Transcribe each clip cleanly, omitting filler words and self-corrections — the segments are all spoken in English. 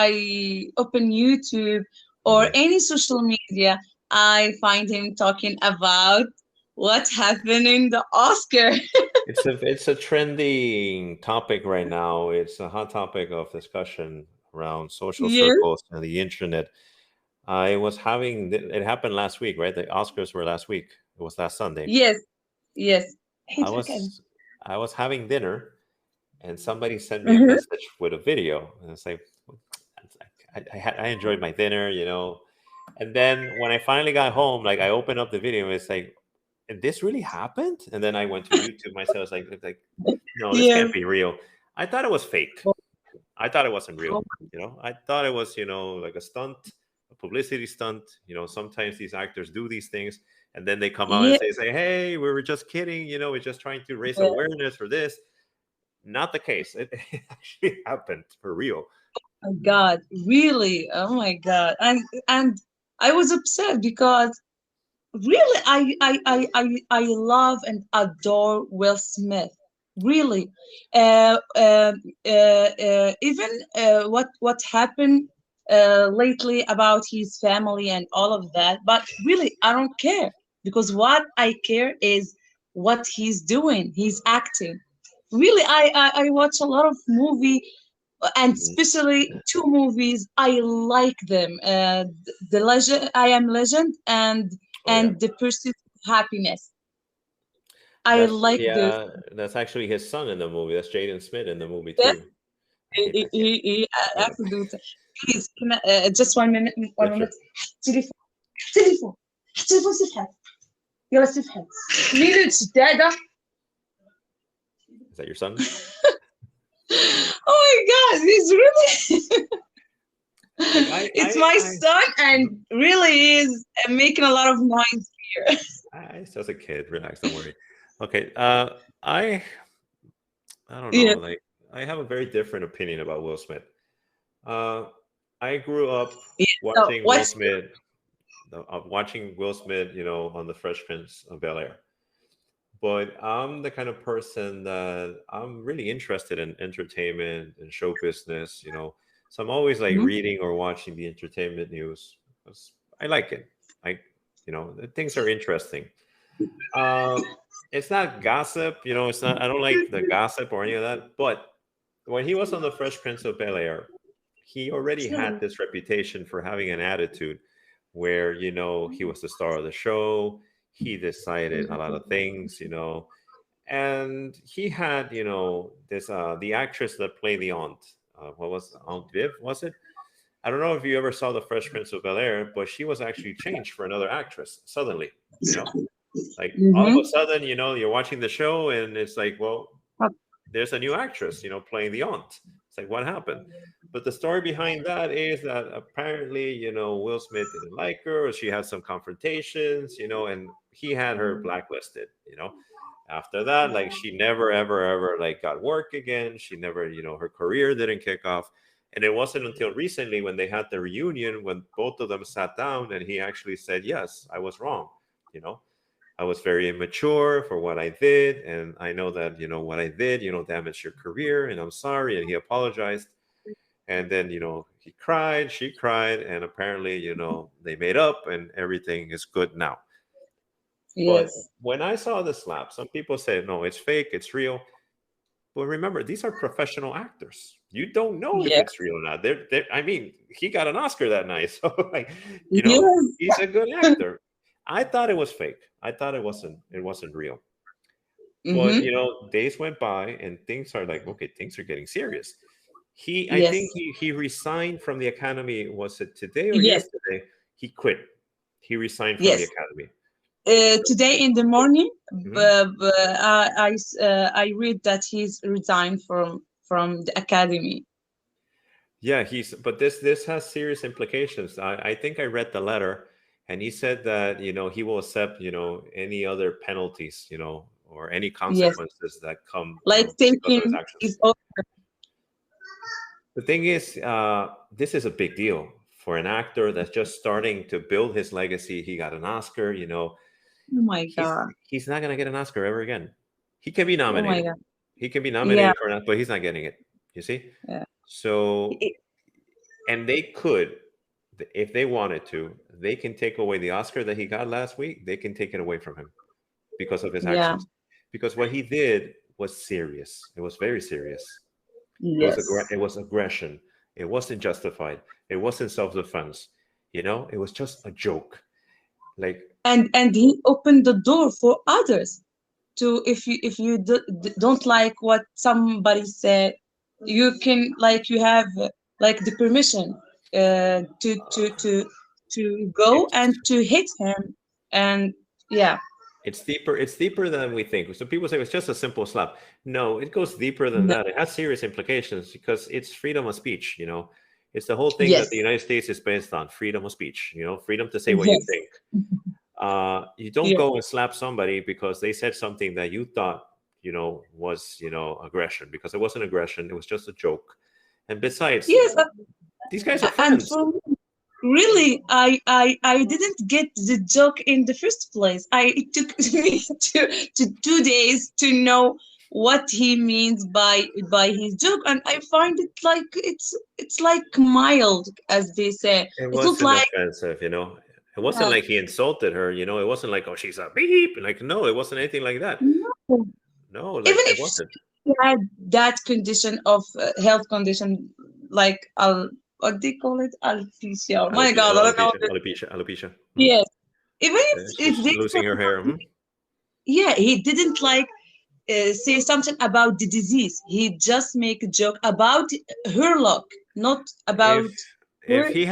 I open YouTube or Mhm. any social media, I find him talking about what happened in the Oscar. It's a trending topic right now. It's a hot topic of discussion around social Yes, circles and the internet. I was having it happened last week, right? The Oscars were last week. It was last Sunday. yes, yes. I He's okay. was I was having dinner, and somebody sent me a Mhm. message with a video, and it's like I enjoyed my dinner, and then when I finally got home, like I opened up the video, and it's like, and this really happened. And then I went to YouTube myself. I was like, no, this can't Yes. be real. I thought it was fake. Oh, I thought it wasn't real. oh, I thought it was, like a stunt, a publicity stunt. Sometimes these actors do these things, and then they come out and yeah. say, hey, we were just kidding. We're just trying to raise awareness for this. Not the case. It actually happened for real. Oh God, really? Oh my God. And I was upset because really I love and adore Will Smith. Really. Even what happened lately about his family and all of that, but really I don't care because what I care is what he's doing. He's acting. Really, I watch a lot of movie and Mhm. especially two movies I like them. The Legend, I Am Legend, Oh yeah, and The Pursuit of Happiness. I that's like this. that's actually his son in the movie. That's Jaden Smith in the movie Yes, too. I can't. I have to do it. Please, just 1 minute. Yeah, 1 minute. sure. تليفون تليفون تليفون سيب حد يلا سيب حد مين الشدادة. Is that your son? Oh my God, he's really. Like It's my son, Mhm. and really is making a lot of noise here. It's just a kid. Relax, don't worry. Okay. I I don't know. Yeah. Like I have a very different opinion about Will Smith. Uh, I grew up Yeah. So watching Will what's Smith, on the Fresh Prince of Bel Air. But I'm the kind of person that I'm really interested in entertainment and show business. So I'm always like Mhm. reading or watching the entertainment news because I like it. The things are interesting. Um, it's not gossip, it's not, I don't like the gossip or any of that. But when he was on the Fresh Prince of Bel Air, he already had this reputation for having an attitude where, he was the star of the show. He decided a lot of things. And he had, this, the actress that played the aunt, what was Aunt Viv, was it? I don't know if you ever saw the Fresh Prince of Bel Air, but she was actually changed for another actress suddenly, you know? Like all of a Mm-hmm. sudden, you're watching the show and it's like, well, there's a new actress, playing the aunt. It's like, what happened? But the story behind that is that apparently, Will Smith didn't like her, or she had some confrontations, and he had her blacklisted. After that, like she never, ever, ever like got work again. She never, her career didn't kick off. And it wasn't until recently when they had the reunion when both of them sat down and he actually said, yes, I was wrong. You know, I was very immature for what I did. And I know that, what I did, damaged your career. And I'm sorry. And he apologized. And then, he cried, she cried. And apparently, they made up and everything is good now. But Yes. when I saw the slap, some people say, no, it's fake, it's real. But remember, these are professional actors. You don't know if Yeah. it's real or not. I mean, he got an Oscar that night. So, like, Yes. he's a good actor. I thought it was fake. I thought it wasn't real. But Mm-hmm. days went by and things are like, okay, things are getting serious. I Yes. think he resigned from the academy. Was it today or Yes. yesterday? He quit. He resigned from the Yes. academy. So, Today in the morning, mhm. I read that he's resigned from the academy. Yeah, but this has serious implications. I think I read the letter, and he said that he will accept any other penalties or any Yes. consequences that come Like because of his taking actions. his own. The thing is, this is a big deal for an actor that's just starting to build his legacy. He got an Oscar. Oh my He's God. he's not gonna get an Oscar ever again. He can be Oh my nominated. God. He can be Yeah. nominated for an, but he's not getting it. You see? Yeah. So It- And they could, if they wanted to, they can take away the Oscar that he got last week. They can take it away from him because of his Yeah. actions. Because what he did was serious. It was very serious. Yes. It was aggression. It wasn't justified. It wasn't self-defense. You know, it was just a joke. Like, And he opened the door for others to, if you don't like what somebody said, you can, like, you have like the permission to go it's and to hit him. And yeah. it's deeper. It's deeper than we think. So people say it's just a simple slap. No, it goes deeper than No. that. It has serious implications because it's freedom of speech. You know, it's the whole thing that the Yes. United States is based on: freedom of speech. You know, freedom to say what you Yes. think. You don't Yeah. go and slap somebody because they said something that you thought, you know, was, you know, aggression, because it wasn't aggression. It was just a joke. And besides, Yes. these guys are And friends. for me, really, I didn't get the joke in the first place. It took me to 2 days to know what he means by his joke, and I find it like it's like mild, as they say. It It's not wasn't like offensive, you know. It wasn't uh, like he insulted her, you know. It wasn't like, oh, she's a beep. Like, no, it wasn't anything like that. no. No, Even like it if wasn't. he had that condition of health condition, like what they call it, alopecia. Oh my God, I don't know. Alopecia. Mhm. Yes, even Yeah, if she's they losing her hair. Mhm. yeah, he didn't like say something about the disease. He just make a joke about her luck, not If about her. if he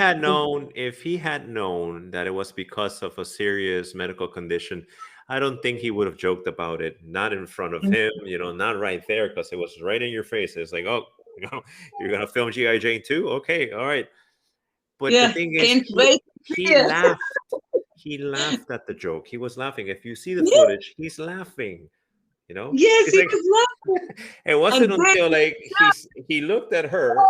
had known that it was because of a serious medical condition, I don't think he would have joked about it. Not in front of him, you know, not right there, because it was right in your face. It's like, oh, you know, you're gonna film GI Jane too? Okay, all right. But the Yeah, thing is, can't wait. he Yeah. laughed. He laughed at the joke. He was laughing. If you see the Yes, footage, he's laughing. You know, yes, it's he like was laughing. it wasn't And then until like he looked at her,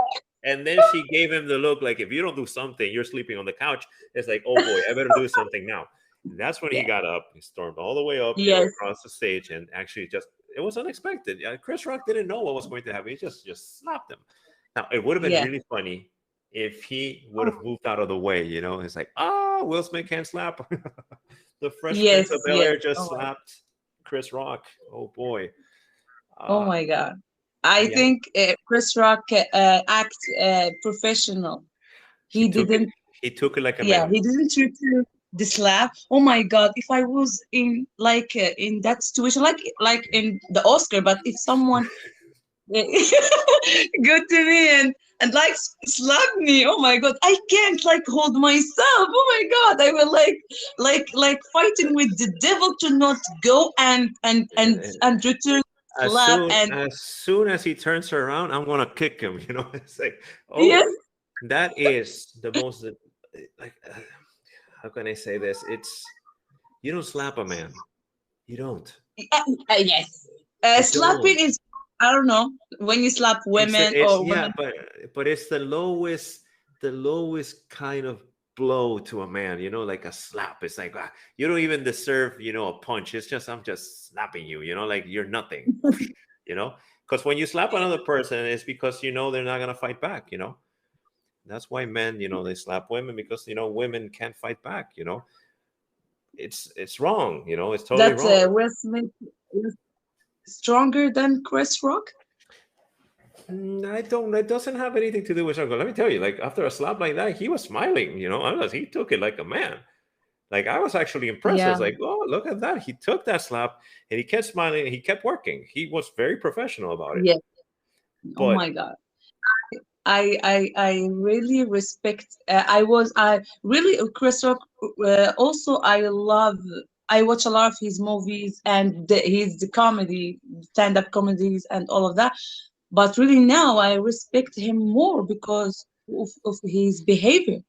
and then she gave him the look like, if you don't do something, you're sleeping on the couch. It's like, oh boy, I better do something now. And that's when he yeah, got up. He stormed all the way up, you know, yes, across the stage, and actually just it was unexpected. Chris Rock didn't know what was going to happen. He just slapped him. Now it would have been yeah, really funny if he would have moved out of the way. You know, it's like, ah, Will Smith can't slap. The Fresh Prince of yes, Bel yes. Air just Oh, slapped Chris Rock. Oh boy. oh Uh, my God. I yeah, think Chris Rock act professional. he He took it. didn't. He took it like a Yeah, man. he didn't return the slap. Oh my God! If I was in like in that situation, like in the Oscar, but if someone good to me and like slap me, oh my God, I can't like hold myself. Oh my God, I will like fighting with the devil to not go and return slap and As soon as he turns around, I'm gonna kick him. You know, it's like, oh, yes, that is the most like. How can I say this? It's you don't slap a man. You don't. yes. You Slapping don't. is, I don't know, when you slap women It's or yeah, women. but it's the lowest kind of blow to a man. You know, like a slap. It's like, you don't even deserve, you know, a punch. It's just I'm just slapping you. You know, like you're nothing. You know, because when you slap another person, it's because you know they're not gonna fight back. You know, that's why men, you know, they slap women because you know women can't fight back. You know, it's wrong. You know, it's totally That wrong. Will Smith is stronger than Chris Rock. I don't. It doesn't have anything to do with Jungle. Let me tell you, like after a slap like that, he was smiling. You know, he took it like a man. Like I was actually impressed. I was Yeah. like, oh, look at that. He took that slap and he kept smiling and he kept working. He was very professional about it. Yes. Oh But my God. I really respect. I really Chris Rock. Also, I watch a lot of his movies and his comedy, stand-up comedies, and all of that. But really now I respect him more because of his behavior.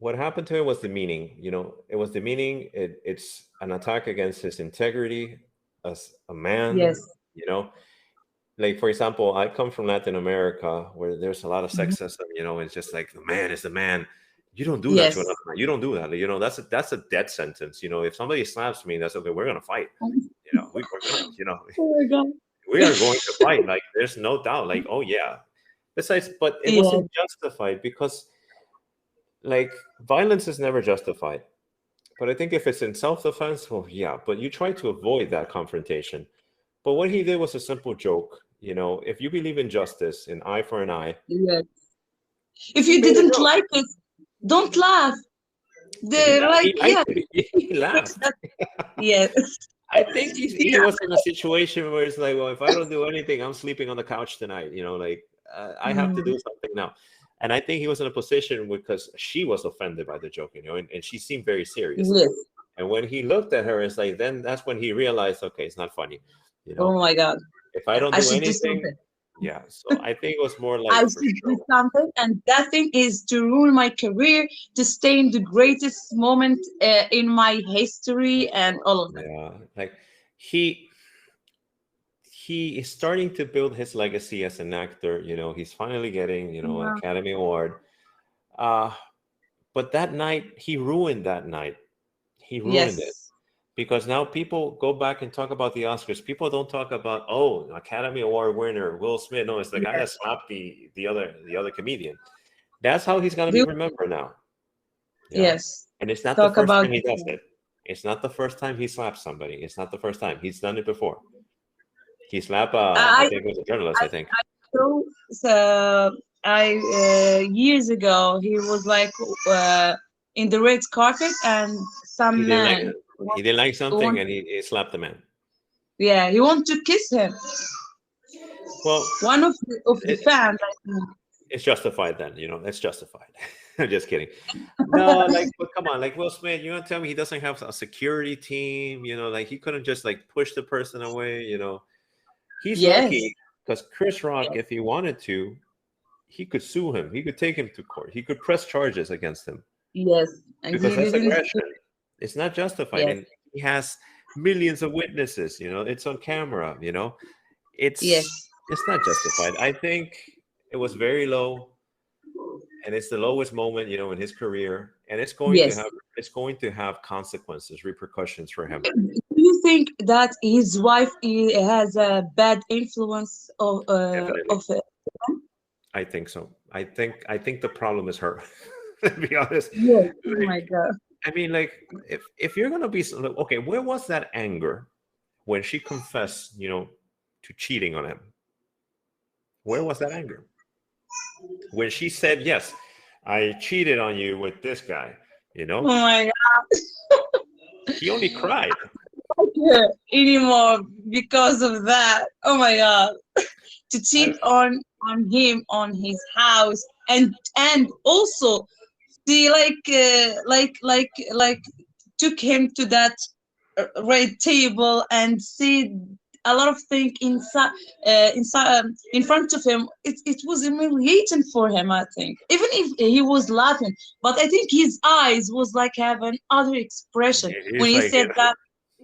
what happened to him was demeaning. You know, it was demeaning. It's an attack against his integrity as a man. Yes. You know, like for example, I come from Latin America where there's a lot of Mhm. sexism. You know, it's just like the man is the man. You don't do that to Yes. another man. You don't do that. You know, that's a death sentence. You know, if somebody slaps me, that's okay. We're gonna fight. You know, we're gonna. You know, Oh my God. we are going to fight. Like there's no doubt. Like oh yeah. Besides, but it Yeah. wasn't justified because, like, violence is never justified. But I think if it's in self-defense, well, yeah, but you try to avoid that confrontation. But what he did was a simple joke. If you believe in justice, an eye for an eye, Yeah. If he you made a didn't joke. like it, don't laugh. He, They're like, he yeah, liked it. He laughed. that, yeah, I think he yeah. was in a situation where it's like, well, if I don't do anything, I'm sleeping on the couch tonight. Like, I have to Mm, do something now. And I think he was in a position because she was offended by the joke, and she seemed very serious. yes. And when he looked at her, it's like, then that's when he realized, okay, it's not funny. You know, Oh my God. if I don't I do should do anything, something. yeah. So I think it was more I like for should do show. something, and that thing is to ruin my career, to stay in the greatest moment in my history, and all of that. Yeah, like he he is starting to build his legacy as an actor. He's finally getting, Yeah. Academy Award. Uh, but that night, he ruined that night. He ruined it Yes. because now people go back and talk about the Oscars. People don't talk about, oh, Academy Award winner Will Smith. No, it's the guy Yes. that slapped the other comedian. That's how he's gonna be They- remembered now. Yeah, yes. and it's not the Talk first about time he does it. it. It's not the first time he slaps somebody. It's not the first time. He's done it before. He slapped, I I think it was a journalist. I I think so I years ago he was like uh, in the red carpet, and he some didn't like man he didn't like something, want, and he slapped the man. yeah, he want to kiss him. Well, One of the it, fans, I think. it's justified then. It's justified. I'm just kidding. No, like, but come on, like Will Smith, you gonna tell me he doesn't have a security team? Like he couldn't just like push the person away. He's Yes, lucky because Chris Rock, if he wanted to, he could sue him. He could take him to court. He could press charges against him yes, and because he that's didn't. aggression. It's not justified, Yes, and he has millions of witnesses. It's on camera. It's yes, it's not justified. I think it was very low, and it's the lowest moment, in his career, and yes. it's going to have consequences, repercussions for him. Do you think that his wife has a bad influence Definitely, of it? I think so. I think the problem is her. To be honest, Yes. Oh like, my God. I mean, like, if you're gonna be okay, where was that anger when she confessed, to cheating on him? Where was that anger when she said, "Yes, I cheated on you with this guy"? Oh my He only cried. God. Anymore because of that. Oh my God. To I, cheat on him, on his house, and also she like took him to that red table and said a lot of things inside in front of him. It was humiliating for him, I think, even if he was laughing, but I think his eyes was like having other expression when he's he like, said that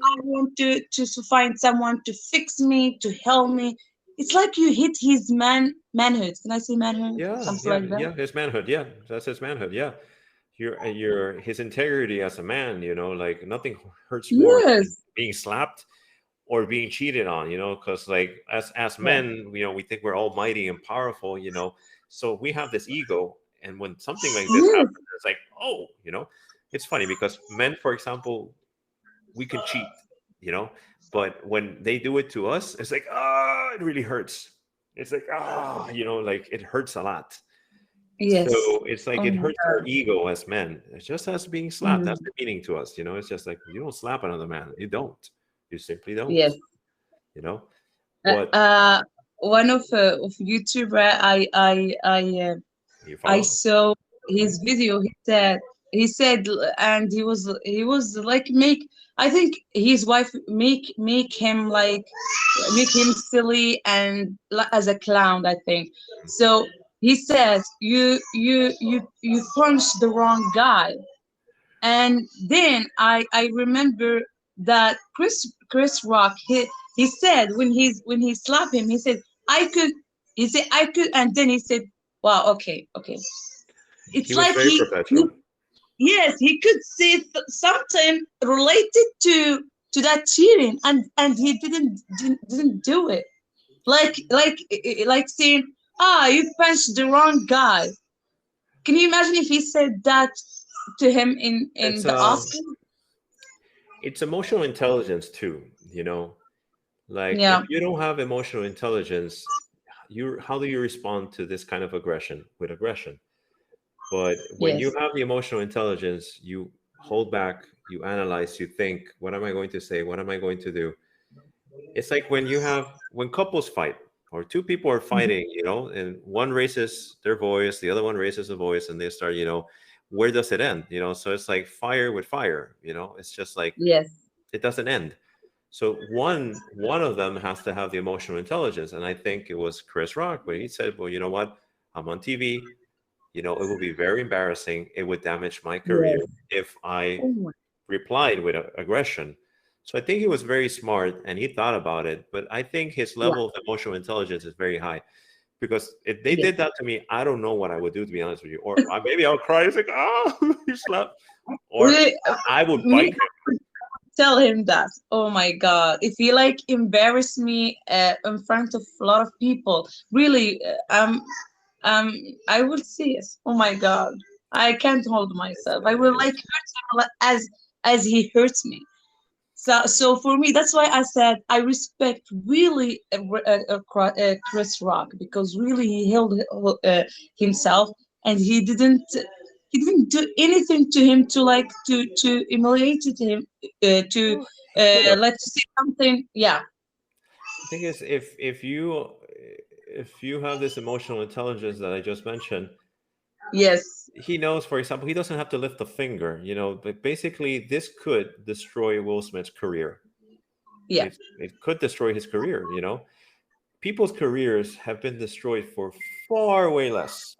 I want to find someone to fix me, to help me. It's like you hit his manhood. Can I say manhood? yeah, Something yeah, like that. yeah, his manhood, yeah, that's his manhood, yeah. Your his integrity as a man, like nothing hurts more than Yes. being slapped or being cheated on, because like as Yeah. men, we think we're almighty and powerful, so we have this ego, and when something like this Yes. happens, it's like, oh, it's funny because men, for example, we can cheat, you know, but when they do it to us, it's like, ah, it really hurts. It's like, ah, like it hurts a lot. So Yes. it's like Oh it my hurts our God. ego as men. It's just us being slapped. That's Mm. the meaning to us. It's just like you don't slap another man. You don't. You simply don't. Yes. You know. Uh, But uh, one of YouTuber you I follow? saw his video. He said, and he was like make. I think his wife make him like make him silly and as a clown. I think so. He said, "You punched the wrong guy." And then I remember that Chris Rock he said when he slapped him, he said I could, he said I could, and then he said, wow, okay, okay. He It's was like very professional. yes, he could say something related to that cheating, and he didn't do it. Like saying, ah, you punched the wrong guy. Can you imagine if he said that to him in It's the Oscar? it's emotional intelligence too, you know. Like if Yeah. you don't have emotional intelligence, you how do you respond to this kind of aggression with aggression? But when you Yes. have the emotional intelligence, you hold back, you analyze, you think, what am I going to say? What am I going to do? It's like when couples fight or two people are Mhm. fighting, you know, and one raises their voice, the other one raises a voice, and they start, you know, where does it end? You know, so it's like fire with fire, you know, it's just like Yes. it doesn't end. So one of them has to have the emotional intelligence, and I think it was Chris Rock, where he said, "Well, you know what? I'm on TV. You know, it would be very embarrassing. It would damage my career Yes. if I Oh my. replied with aggression." So I think he was very smart and he thought about it. But I think his Yeah. level of emotional intelligence is very high because if they Yes. did that to me, I don't know what I would do, to be honest with you. Or maybe I'll cry. It's like, oh, he slapped. Or Really, I would me bite him. tell him that. Oh my God. If he like embarrass me in front of a lot of people, really, um, I will see it. Oh my God. I can't hold myself. I will like It's, hurt him as he hurts me. So for me, that's why I said I respect really Chris Rock because really he held himself and he didn't do anything to him to like to humiliate him to well, he could have. let's say something. Yeah. The thing is, if you have this emotional intelligence that I just mentioned, Yes. he knows, for example, he doesn't have to lift a finger, you know, but basically this could destroy Will Smith's career. Yeah. It could destroy his career, you know. People's careers have been destroyed for far way less.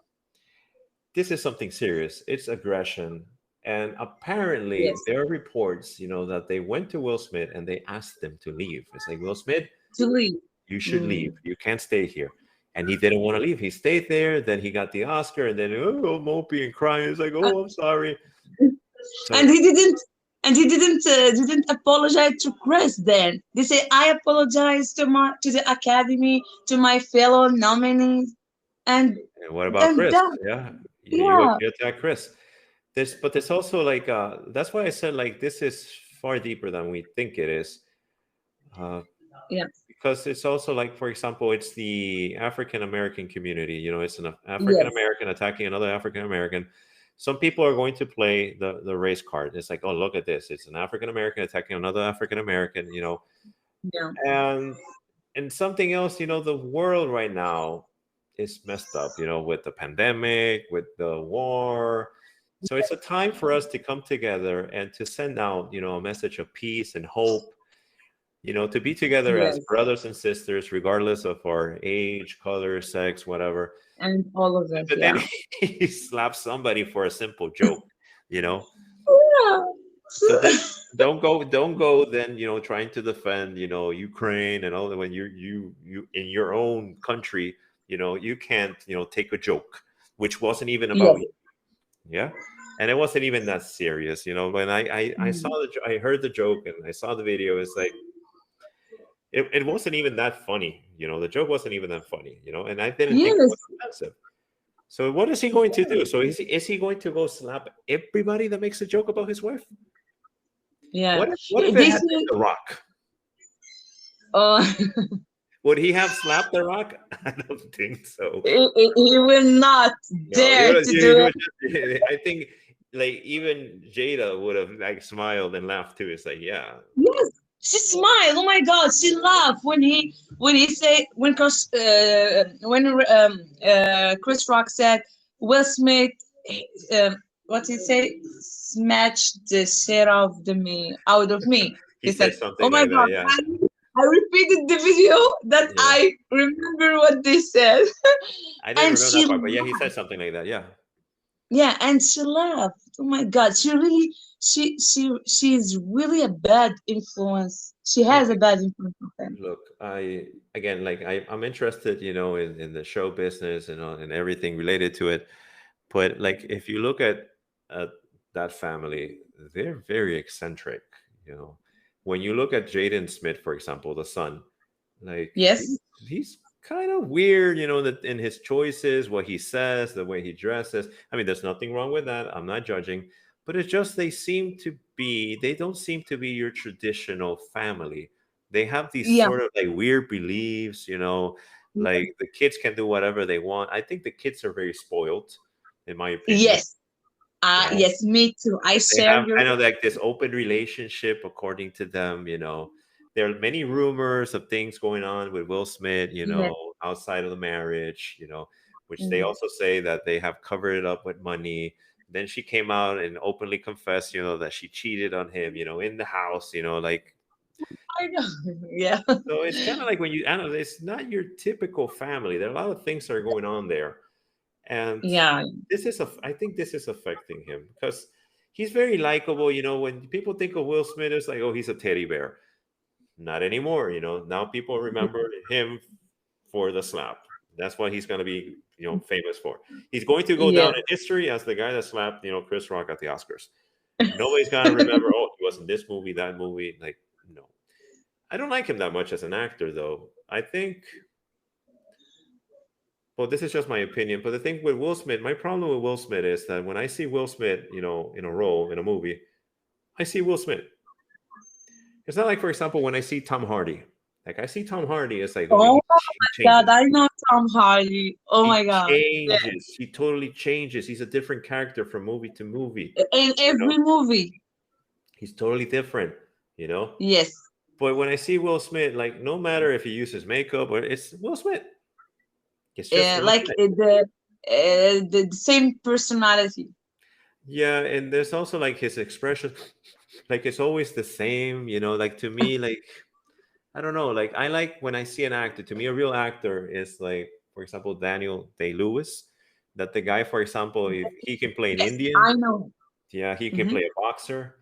This is something serious. It's aggression. And apparently Yes. there are reports, you know, that they went to Will Smith and they asked him to leave. It's like, Will Smith, To leave. you should leave. Mm. You can't stay here. And he didn't want to leave. He stayed there. Then he got the Oscar, and then oh, mopey and crying. It's like, Uh, oh, I'm sorry. and So he didn't apologize to Chris then. They say I apologize to the Academy, to my fellow nominees, and and what about and Chris? that Yeah, yeah. you attack Chris. But there's also like that's why I said like this is far deeper than we think it is. Uh, Yeah. because it's also like, for example, it's the African American community. You know, it's an African Yes. American attacking another African American. Some people are going to play the race card. It's like, oh, look at this. It's an African American attacking another African American. You know, Yeah. and something else. You know, the world right now is messed up. You know, with the pandemic, with the war. So it's a time for us to come together and to send out, you know, a message of peace and hope, you know, to be together as Yes. brothers and sisters, regardless of our age, color, sex, whatever. And all of it. But then Yeah. he slaps somebody for a simple joke, you know. Yeah. So then don't go then, you know, trying to defend, you know, Ukraine and all that when you in your own country, you know, you can't, you know, take a joke, which wasn't even about Yes. you. Yeah. And it wasn't even that serious, you know. When I saw Mm. I heard the joke and I saw the video, it's like it wasn't even that funny, you know. The joke wasn't even that funny, you know, and I didn't think it was Yes. offensive. So what is he going to do? So is he going to go slap everybody that makes a joke about his wife? Yeah. What if it They had been say. The Rock? Oh, Would he have slapped The Rock? I don't think so. he will not No, dare to he do it. would just, I think like even Jada would have like smiled and laughed too. It's like, yeah, Yes, she smiled. Oh my God, she laughed when he say when Chris Rock said Will Smith, what did he say? Smashed the shit out of me. he He said, said "Oh something my like that. God." Yeah, I repeated the video that yeah. I remember what they said, I didn't and remember she that part, but yeah, he said something like that. Yeah. yeah, and she laughed. Oh my God, she's really a bad influence. She I has a think, bad influence on them. look, I again, like I'm interested, you know, in the show business and everything related to it. But like, if you look at that family, they're very eccentric. You know, when you look at Jaden Smith, for example, the son, like Yes. he's kind of weird, that in his choices, what he says, the way he dresses. I mean, there's nothing wrong with that. I'm not judging, but it's just they don't seem to be your traditional family. They have these Yeah. sort of like weird beliefs, like the kids can do whatever they want. I think the kids are very spoiled, in my opinion. Yes. You know, Yes, me too. I they share have your. kind of like this open relationship, according to them. There are many rumors of things going on with Will Smith, Yes. outside of the marriage, which they Mhm. also say that they have covered it up with money. Then she came out and openly confessed, that she cheated on him, in the house, like. I know. Yeah. So it's kind of like when you analyze, it's not your typical family. There are a lot of things that are going on there. And Yeah. I think this is affecting him because he's very likable. When people think of Will Smith, it's like, oh, he's a teddy bear. Not anymore. Now people remember him for the slap. That's what he's going to be, famous for. He's going to go Yeah. down in history as the guy that slapped, Chris Rock at the Oscars. Nobody's going to remember, oh, he was in this movie, that movie. Like, no. I don't like him that much as an actor, though. I think, well, this is just my opinion, but the thing with Will Smith, my problem with Will Smith is that when I see Will Smith, in a role in a movie, I see Will Smith. It's not like, for example, when I see Tom Hardy. Like I see Tom Hardy, it's like, oh, Oh he my God, changes. I know Tom Hardy. Oh He my God. Yeah. changes. He totally changes. He's a different character from movie to movie. In You know, every movie. he's totally different. You know. Yes. But when I see Will Smith, like no matter if he uses makeup or it's Will Smith, it's just Will Like Smith. the same personality. Yeah, and there's also like his expression, like it's always the same. Like to me, like I don't know, like I like when I see an actor. To me, a real actor is like, for example, Daniel Day Lewis. That the guy, for example, if he can play an Yes, Indian, I know. yeah, he can Hmm. play a boxer,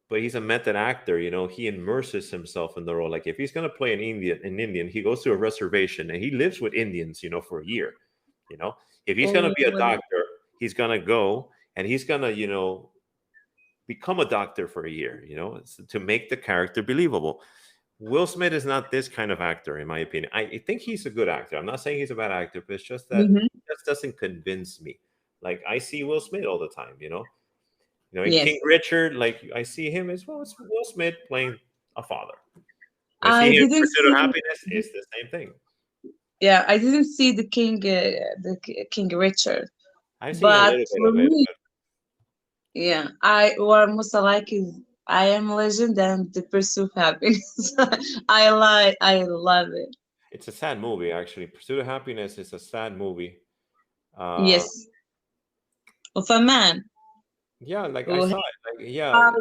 but he's a method actor. He immerses himself in the role. Like if he's gonna play an Indian, he goes to a reservation and he lives with Indians, for a year. You know, if he's gonna Oh, be a doctor, he's gonna go and he's gonna, become a doctor for a year. To make the character believable. Will Smith is not this kind of actor, in my opinion. I think he's a good actor. I'm not saying he's a bad actor, but it's just that hmm. he just doesn't convince me. Like I see Will Smith all the time. In King Yes. Richard, like I see him as well as Will Smith playing a father. I see I him in didn't Pursuit of see. Happiness. It's the same thing. Yeah, I didn't see King Richard. I've seen a But little bit for of it, me, but yeah, I what most I like is I Am Legend and The Pursuit of Happiness. I love it. it's a sad movie actually. Pursuit of Happiness is a sad movie. Uh, Yes, of a man yeah, like I who saw it. Like yeah, has.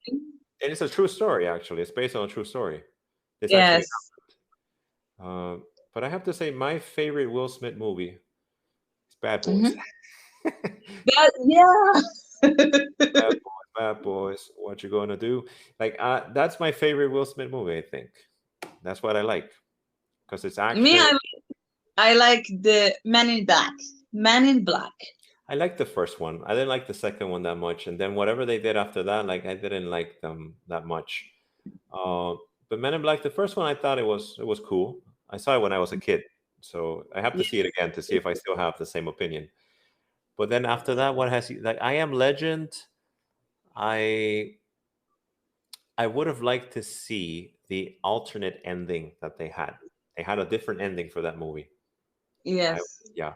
and it's a true story actually. It's based on a true story. This actually Yes. but I have to say, my favorite Will Smith movie is Bad Boys. Mm-hmm. That, yeah. Bad Boys, Bad Boys. What you gonna do? Like, that's my favorite Will Smith movie. I think that's what I like because it's Me, action. I like the Man in Black. Man in Black. I like the first one. I didn't like the second one that much, and then whatever they did after that, like I didn't like them that much. Uh, but Men in Black, the first one, I thought it was cool. I saw it when I was a kid, so I have to see it again to see if I still have the same opinion. But then after that, what has he like? I Am Legend. I I would have liked to see the alternate ending that they had. They had a different ending for that movie. I Yes. Yeah.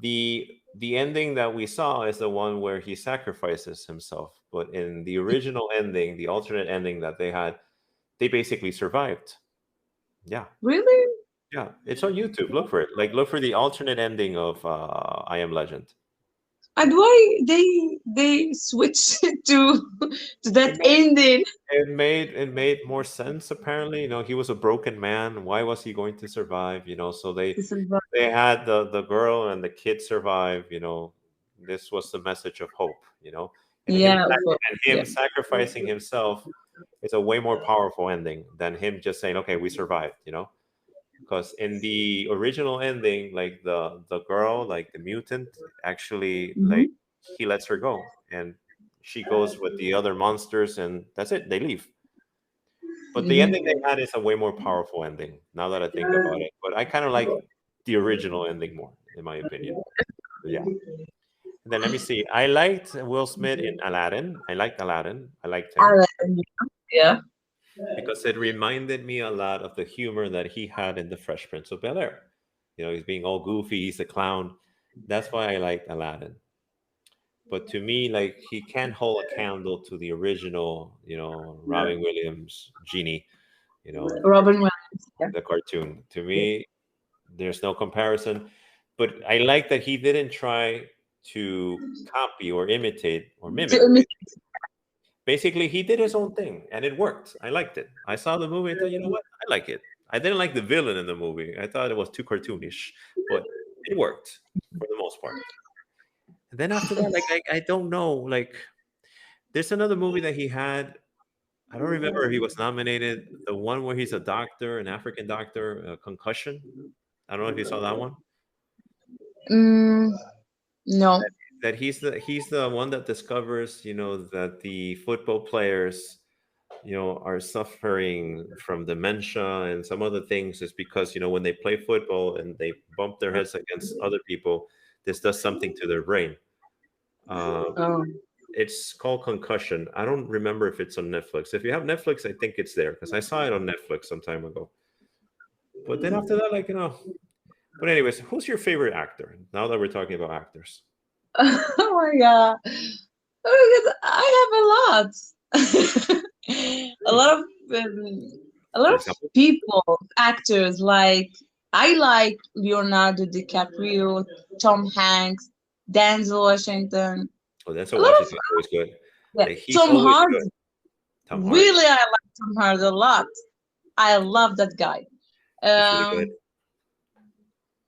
The ending that we saw is the one where he sacrifices himself. But in the original ending, the alternate ending that they had, they basically survived. Yeah. Really? Yeah. It's on YouTube. Look for it. Like look for the alternate ending of I Am Legend. And why they switched to It that made ending? it made more sense apparently. He was a broken man. Why was he going to survive? So they This is they had the girl and the kid survive. This was the message of hope. And him yeah, and yeah. him sacrificing himself is a way more powerful ending than him just saying, "Okay, we survived." Because in the original ending, like the girl, like the mutant, actually like Hmm. he lets her go and she goes with the other monsters and that's it. They leave. But the ending they Hmm. had is a way more powerful ending. Now that I think about it, but I kind of like the original ending more, in my opinion. Yeah. And then let me see. I liked Will Smith in Aladdin. I liked Aladdin. I liked him Alan, yeah. because it reminded me a lot of the humor that he had in The Fresh Prince of Bel-Air. You know, he's being all goofy, he's a clown. That's why I liked Aladdin. But to me, like he can't hold a candle to the original, Robin Williams genie, you know, Robin Williams. Yeah. the cartoon. To me, there's no comparison. But I like that he didn't try to copy or imitate or To mimic. imitate. Basically, he did his own thing and it worked. I liked it. I saw the movie and thought, you know what? I like it. I didn't like the villain in the movie. I thought it was too cartoonish, but it worked for the most part. And then after that, like I don't know, like there's another movie that he had. I don't remember if he was nominated. The one where he's a doctor, an African doctor, Concussion. I don't know if you saw that one. Mm, no. That he's the one that discovers, that the football players, are suffering from dementia and some other things is because, when they play football and they bump their heads against other people, this does something to their brain. Um, Oh. it's called Concussion. I don't remember if it's on Netflix. If you have Netflix, I think it's there because I saw it on Netflix some time ago. But then after that, like, but anyways, who's your favorite actor? Now that we're talking about actors. Oh my god. Oh my god, I have a lot. A lot of a lot For of example, people, actors like I like Leonardo DiCaprio, Tom Hanks, Denzel Washington. oh, A Denzel lot of Washington is always good. yeah, Like, he's Tom always good. Hardy. Tom Hardy, Really, I like Tom Hardy a lot. I love that guy. he's really good. Um,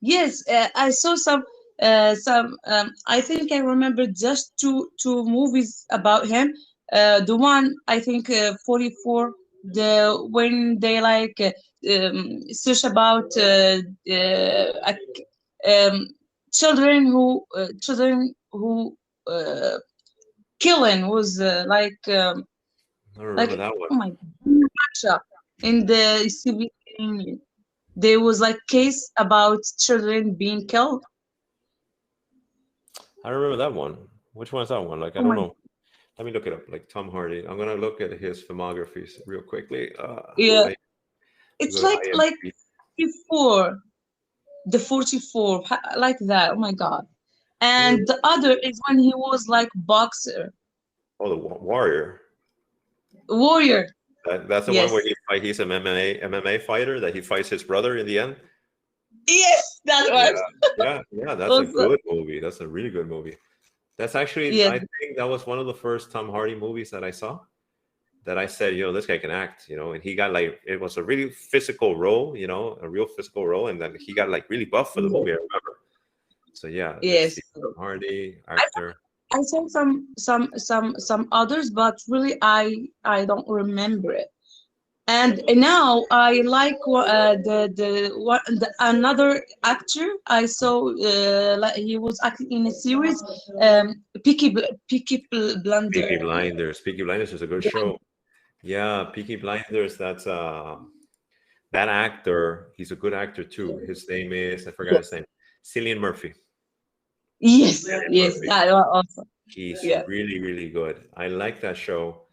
Yes, I saw some. I think I remember just two movies about him. The one I think 44. The when they like search about um, children who uh, killing was I don't remember like that one. oh my God, Russia in the Soviet Union. There was like case about children being killed. I don't remember that one. Which one is that one? Like, I Oh don't my, know. Let me look it up. Like Tom Hardy. I'm gonna look at his filmography real quickly. yeah, I it's go to like IMDb. before the 44, like that. Oh my God. Hmm. And the other is when he was like boxer, Oh, the Warrior. warrior. That's the one where Yes, he's an MMA fighter that he fights his brother in the end. yes, that Yeah, one. yeah. That's a Also, good movie. That's a really good movie. That's actually, yes, I think that was one of the first Tom Hardy movies that I saw. That I said, this guy can act, and he got like it was a really physical role, a real physical role, and then he got like really buff for the movie. I remember. So yeah, let's yes. see, Tom Hardy, I actor. I saw some others, but really I don't remember it. And now I like another actor I saw. Like he was acting in a series, Peaky Blunder. Blinders. Peaky Blinders is a good show. Yeah, Peaky Blinders. That's that actor. He's a good actor too. His name is I forgot his Yes, name. Cillian Murphy. yes, Cillian yes. Murphy. That one also. He's Yeah. really, really good. I like that show.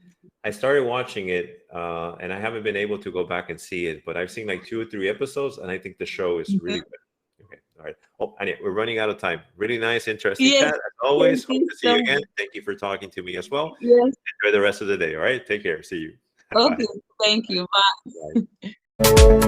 I started watching it, and I haven't been able to go back and see it, but I've seen like 2 or 3 episodes, and I think the show is really Mhm. good. Okay, all right. Oh, anyway, we're running out of time. Really nice, interesting Yes. chat as always. Thank Hope you to see so you much. again. Thank you for talking to me as well. Yes. Enjoy the rest of the day. All right, take care. See you. Bye. Okay. Thank you. Bye. Bye.